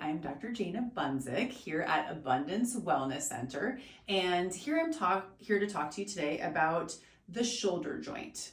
I'm Dr. Jana Bunzik here at Abundance Wellness Center, and here to talk to you today about the shoulder joint.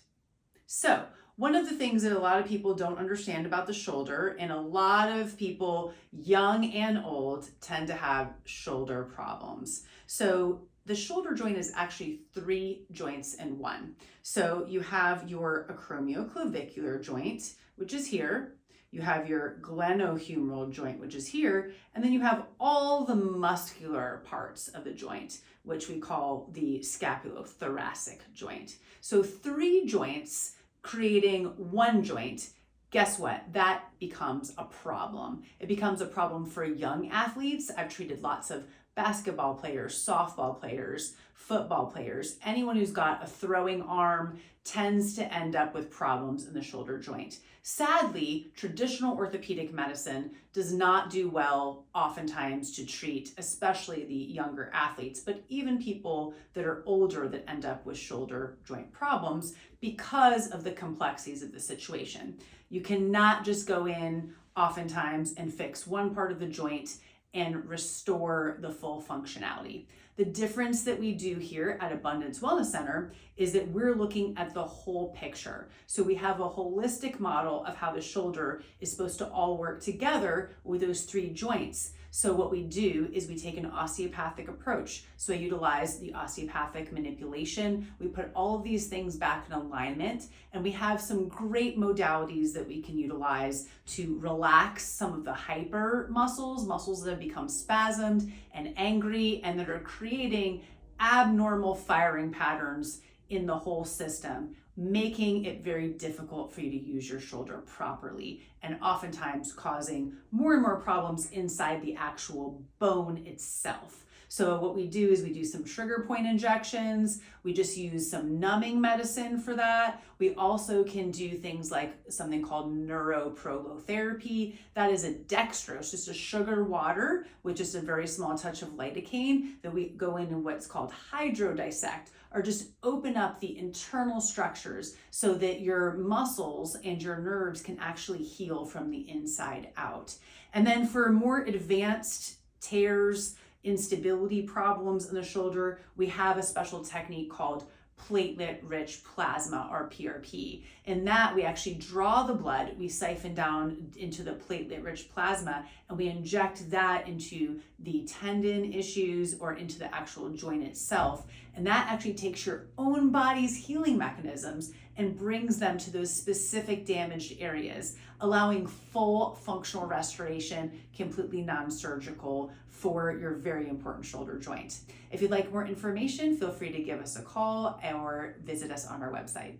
So, one of the things that a lot of people don't understand about the shoulder, and a lot of people, young and old, tend to have shoulder problems. So, the shoulder joint is actually three joints in one. So, you have your acromioclavicular joint, which is here. You have your glenohumeral joint, which is here, and then you have all the muscular parts of the joint, which we call the scapulothoracic joint. So three joints creating one joint. Guess what? That becomes a problem. It becomes a problem for young athletes. I've treated lots of basketball players, softball players, football players. Anyone who's got a throwing arm tends to end up with problems in the shoulder joint. Sadly, traditional orthopedic medicine does not do well oftentimes to treat, especially the younger athletes, but even people that are older that end up with shoulder joint problems because of the complexities of the situation. You cannot just go in oftentimes and fix one part of the joint and restore the full functionality. The difference that we do here at Abundance Wellness Center is that we're looking at the whole picture. So we have a holistic model of how the shoulder is supposed to all work together with those three joints. So what we do is we take an osteopathic approach. So I utilize the osteopathic manipulation. We put all of these things back in alignment, and we have some great modalities that we can utilize to relax some of the hyper muscles that have become spasmed and angry and that are creating abnormal firing patterns in the whole system, making it very difficult for you to use your shoulder properly, and oftentimes causing more and more problems inside the actual bone itself. So what we do is we do some trigger point injections. We just use some numbing medicine for that. We also can do things like something called neuroprolotherapy. That is a dextrose, just a sugar water with just a very small touch of lidocaine that we go in and what's called hydrodissect, or just open up the internal structures so that your muscles and your nerves can actually heal from the inside out. And then for more advanced tears, instability problems in the shoulder, we have a special technique called platelet-rich plasma, or PRP. In that, we actually draw the blood, we siphon down into the platelet-rich plasma, and we inject that into the tendon issues or into the actual joint itself. And that actually takes your own body's healing mechanisms and brings them to those specific damaged areas, allowing full functional restoration, completely non-surgical, for your very important shoulder joint. If you'd like more information, feel free to give us a call or visit us on our website.